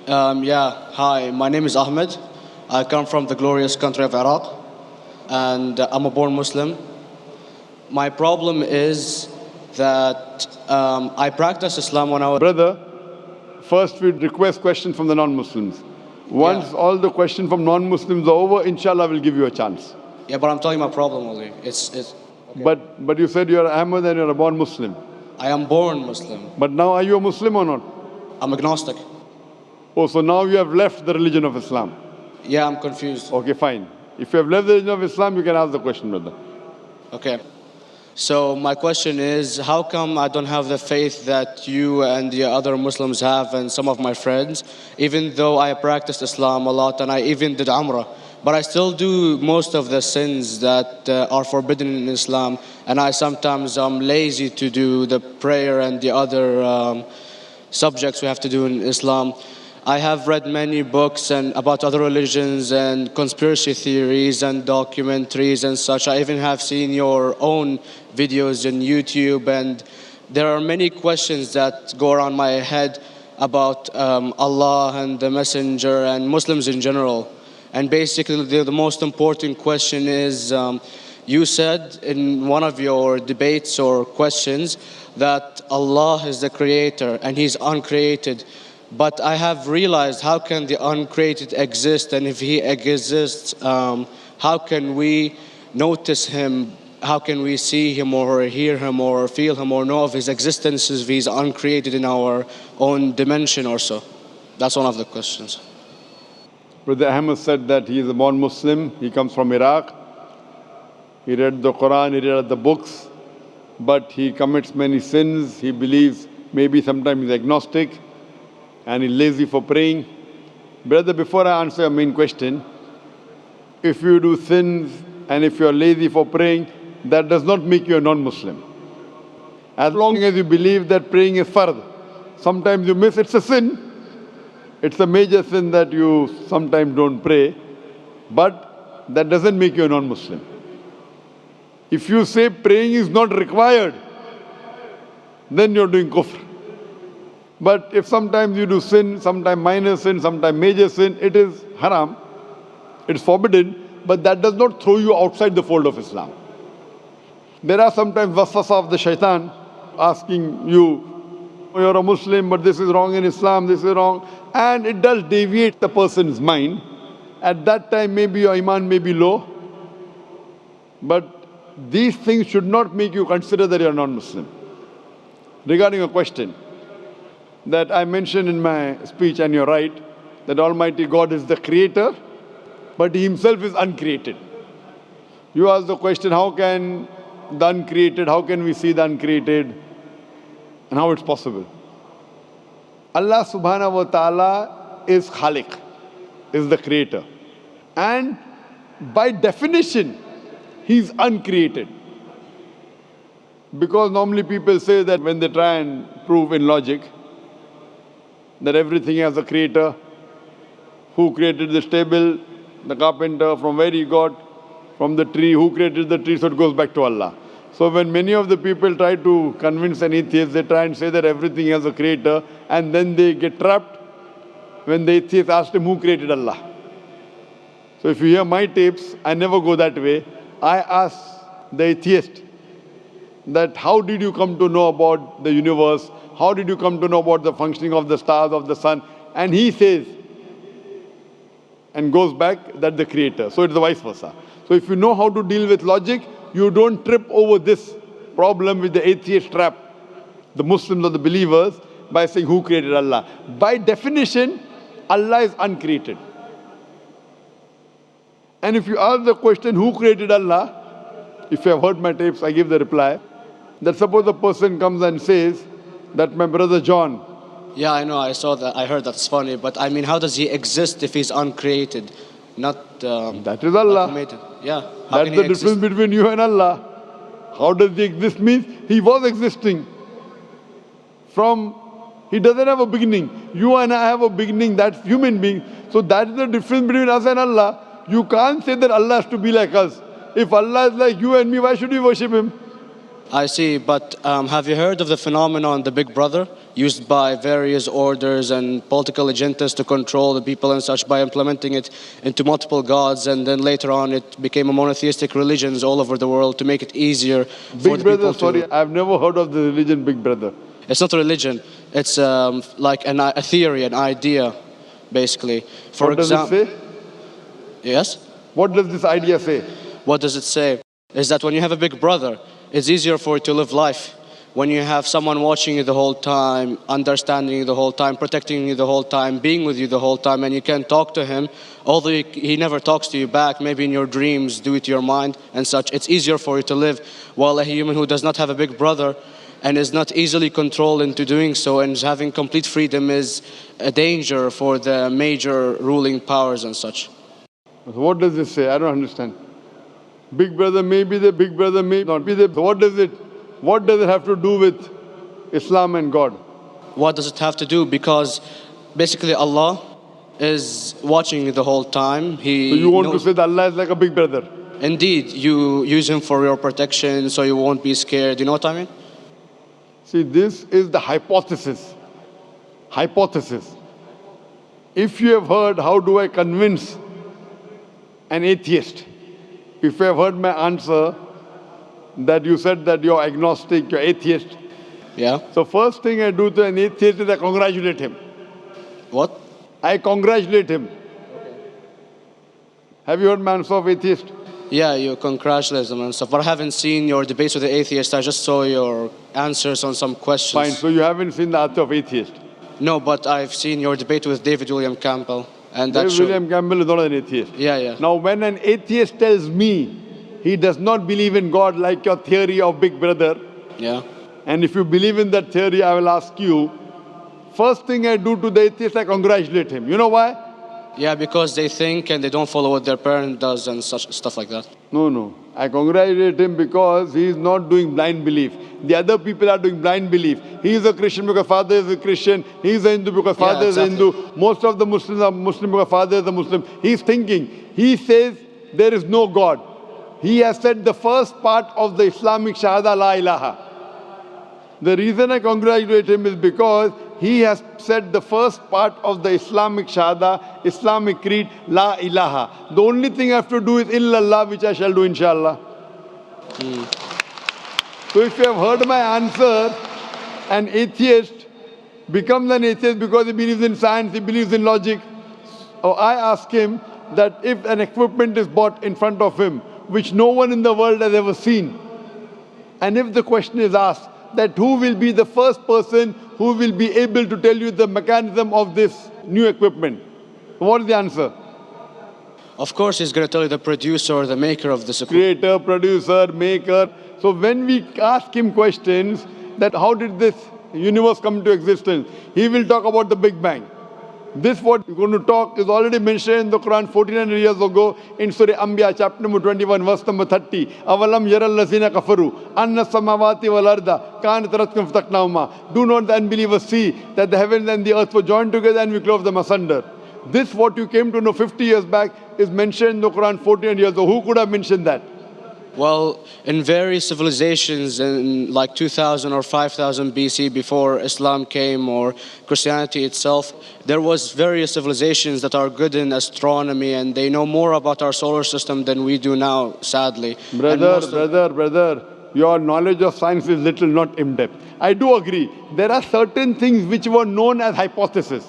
Yeah, hi, my name is Ahmed. I come from the glorious country of Iraq, and I'm a born Muslim. My problem is that I practiced Islam when I was. Brother, first we request questions from the non-Muslims. Once Yeah, all the questions from non-Muslims are over, inshallah, we'll give you a chance. yeah, but I'm telling you my problem only. It's okay. But you said you're Ahmed and you're a born Muslim. I am born Muslim. But now are you a Muslim or not? I'm agnostic. Oh, so now you have left the religion of Islam. Yeah, I'm confused. Okay, fine. If you have left the religion of Islam, you can ask the question, brother. Okay. So my question is, how come I don't have the faith that you and the other Muslims have and some of my friends, even though I practiced Islam a lot and I even did Umrah, but I still do most of the sins that are forbidden in Islam, and I sometimes am lazy to do the prayer and the other subjects we have to do in Islam. I have read many books and about other religions and conspiracy theories and documentaries and such. I even have seen your own videos on YouTube, and there are many questions that go around my head about Allah and the Messenger and Muslims in general. And basically, the most important question is, you said in one of your debates or questions that Allah is the creator and He's uncreated. But I have realized, how can the uncreated exist? And if He exists, how can we notice Him? How can we see Him or hear Him or feel Him or know of His existence if He's uncreated in our own dimension or so? That's one of the questions. Brother Ahmed said that he is a born Muslim. He comes from Iraq. He read the Quran, he read the books, but he commits many sins. He believes maybe sometimes he's agnostic and he's lazy for praying. Brother, before I answer your main question, if you do sins and if you are lazy for praying, that does not make you a non-Muslim. As long as you believe that praying is fard, sometimes you miss, it's a sin. It's a major sin that you sometimes don't pray, but that doesn't make you a non-Muslim. If you say praying is not required, then you're doing kufr. But if sometimes you do sin, sometimes minor sin, sometimes major sin, it is haram, it's forbidden, but that does not throw you outside the fold of Islam. There are sometimes waswasa of the shaitan asking you, you're a Muslim, but this is wrong in Islam, this is wrong. And it does deviate the person's mind. At that time, maybe your iman may be low. But these things should not make you consider that you're non-Muslim. Regarding a question that I mentioned in my speech, and you're right, that Almighty God is the creator, but He Himself is uncreated. You ask the question, how can the uncreated, how can we see the uncreated, and how it's possible? Allah subhanahu wa ta'ala is Khaliq, is the creator. And by definition, He's uncreated. Because normally people say that when they try and prove in logic that everything has a creator, who created this table, the carpenter, from where he got, from the tree, who created the tree, so it goes back to Allah. So when many of the people try to convince an atheist, they try and say that everything has a creator, and then they get trapped when the atheist asks him who created Allah. So if you hear my tapes, I never go that way. I ask the atheist that how did you come to know about the universe? How did you come to know about the functioning of the stars, of the sun? And he says, and goes back, that the creator. So it's the vice versa. So if you know how to deal with logic, you don't trip over this problem with the atheist trap, the Muslims or the believers, by saying who created Allah. By definition, Allah is uncreated. And if you ask the question, who created Allah? If you have heard my tapes, I give the reply. That suppose a person comes and says that my brother John. Yeah, I know, I saw that, I heard that's funny, but I mean, how does He exist if He's uncreated? Not that is Allah. created. Yeah. That's the difference between you and Allah. How does He exist? Means He was existing. He doesn't have a beginning. You and I have a beginning, that's human being. So that is the difference between us and Allah. You can't say that Allah has to be like us. If Allah is like you and me, why should we worship Him? I see, but have you heard of the phenomenon, the Big Brother? used by various orders and political agendas to control the people and such by implementing it into multiple gods, and then later on it became a monotheistic religions all over the world to make it easier for Big the Brother, people to... sorry, I've never heard of the religion Big Brother. It's not a religion. It's like a theory, an idea, basically. For What does it say? Yes? What does this idea say? What does it say? Is that when you have a big brother, it's easier for you to live life. When you have someone watching you the whole time, understanding you the whole time, protecting you the whole time, being with you the whole time, and you can talk to him, although he never talks to you back, maybe in your dreams, due to your mind and such, it's easier for you to live. While a human who does not have a big brother and is not easily controlled into doing so and is having complete freedom is a danger for the major ruling powers and such. What does this say? I don't understand. Big Brother may be the Big Brother, may not be the... What does it have to do with Islam and God? What does it have to do? Because basically Allah is watching you the whole time. So you want to say that Allah is like a big brother? Indeed, you use him for your protection so you won't be scared. You know what I mean? See, this is the hypothesis. Hypothesis. If you have heard, how do I convince an atheist? If you have heard my answer, that you said that you're agnostic, you're atheist. Yeah. So first thing I do to an atheist is I congratulate him. What? I congratulate him. Have you heard my answer of atheist? Yeah, you congratulate them and stuff. But I haven't seen your debates with the atheist. I just saw your answers on some questions. Fine, so you haven't seen the answer of atheist? No, but I've seen your debate with David William Campbell. And that David William Campbell is not an atheist. Yeah, yeah. Now when an atheist tells me he does not believe in God like your theory of Big Brother, Yeah. and if you believe in that theory, I will ask you, first thing I do to the atheist, I congratulate him. You know why? Yeah, because they think and they don't follow what their parent does and such stuff like that. No. I congratulate him because he is not doing blind belief. The other people are doing blind belief. He is a Christian because father is a Christian. He is a Hindu because father is a Hindu. Most of the Muslims are Muslim because father is a Muslim. He is thinking. He says there is no God. He has said the first part of the Islamic Shahada, La ilaha. The reason I congratulate him is because he has said the first part of the Islamic Shahada, Islamic Creed, La ilaha. The only thing I have to do is illallah, which I shall do inshallah. So if you have heard my answer, an atheist becomes an atheist because he believes in science, he believes in logic. Or I ask him that if an equipment is bought in front of him, which no one in the world has ever seen, and if the question is asked, that who will be the first person who will be able to tell you the mechanism of this new equipment? What is the answer? Of course, he's going to tell you the producer or the maker of this equipment. Creator, producer, maker. So when we ask him questions that how did this universe come into existence, he will talk about the Big Bang. This what we're going to talk is already mentioned in the Quran 1400 years ago in Surah Anbiya chapter number 21 verse number 30. Avalam yaral lazina kafaru anna samawati wal arda kanat ratkum fataknahuma. Do not the unbelievers see that the heavens and the earth were joined together and we clove them asunder. This what you came to know 50 years back is mentioned in the Quran 1400 years ago. Who could have mentioned that? Well, in various civilizations in like 2000 or 5000 BC before Islam came or Christianity itself, there was various civilizations that are good in astronomy and they know more about our solar system than we do now, sadly. Brother, your knowledge of science is little, not in-depth. I do agree. There are certain things which were known as hypotheses.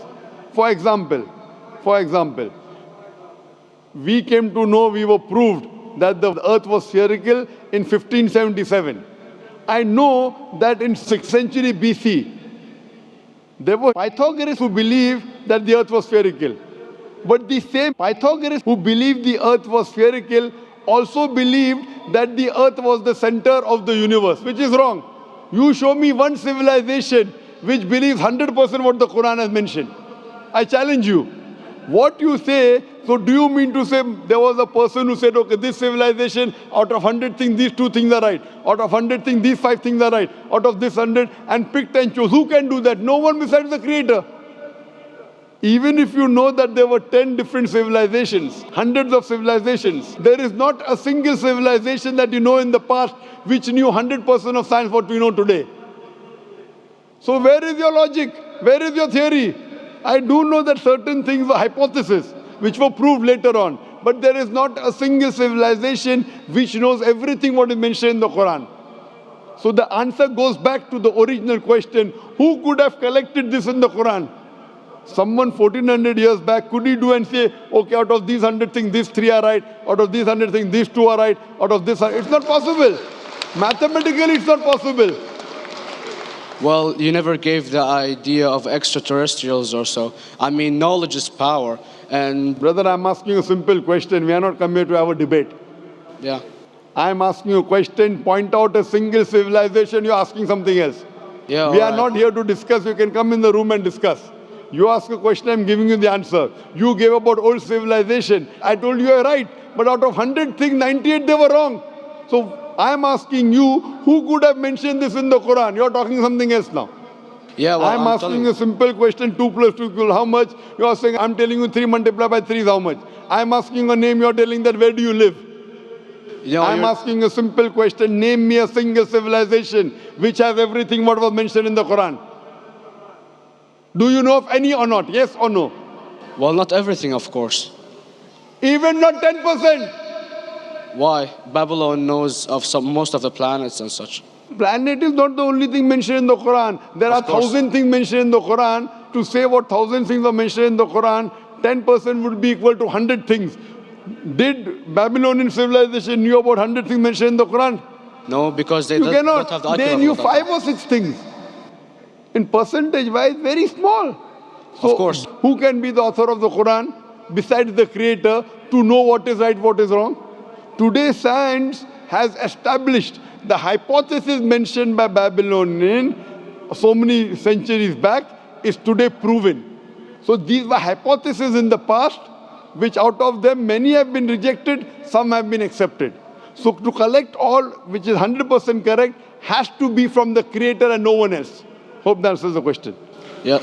For example, we came to know, we were proved that the earth was spherical in 1577. I know that in 6th century BC, there were Pythagoras who believed that the earth was spherical. But the same Pythagoras who believed the earth was spherical also believed that the earth was the center of the universe, which is wrong. You show me one civilization which believes 100% what the Quran has mentioned. I challenge you. What you say, so do you mean to say there was a person who said, okay, this civilization, out of 100 things, these 2 things are right. Out of 100 things, these 5 things are right. Out of this 100, and picked and chose. Who can do that? No one besides the Creator. Even if you know that there were 10 different civilizations, hundreds of civilizations, there is not a single civilization that you know in the past which knew 100% of science what we know today. So where is your logic? Where is your theory? I do know that certain things were hypotheses, which were proved later on. But there is not a single civilization which knows everything what is mentioned in the Quran. So the answer goes back to the original question, who could have collected this in the Quran? Someone 1400 years back, could he do and say, okay, out of these 100 things, these 3 are right, out of these 100 things, these 2 are right, out of this, it's not possible. Mathematically, it's not possible. Well, you never gave the idea of extraterrestrials or so. I mean, knowledge is power, and Brother, I'm asking a simple question. We are not come here to have a debate. yeah. I'm asking you a question, point out a single civilization, you're asking something else. Yeah, We are alright. not here to discuss, you can come in the room and discuss. You ask a question, I'm giving you the answer. You gave about old civilization. I told you you're right, but out of 100 things, 98 they were wrong. So I'm asking you, who could have mentioned this in the Quran? You're talking something else now. Yeah, well, I'm telling asking you. a simple question, 2 plus 2 equal how much? You are saying, I'm telling you 3 multiplied by 3 is how much? I'm asking a name, you're telling that where do you live? You know, I'm asking a simple question, name me a single civilization which has everything what was mentioned in the Quran. Do you know of any or not? Yes or no? well, not everything, of course. Even not 10%. Why? Babylon knows of most of the planets and such. Planet is not the only thing mentioned in the Quran. There are Of course. 1,000 things mentioned in the Quran. To say what 1,000 things are mentioned in the Quran, 10% would be equal to 100 things. Did Babylonian civilization knew about 100 things mentioned in the Quran? No, because they You don't have cannot. the IQ They level knew of that. 5 or 6 things. In percentage wise, very small. So Of course. who can be the author of the Quran besides the creator to know what is right, what is wrong? Today science has established the hypothesis mentioned by Babylonian so many centuries back is today proven. So these were hypotheses in the past, which out of them many have been rejected, some have been accepted. So to collect all which is 100% correct has to be from the creator and no one else. Hope that answers the question. Yeah.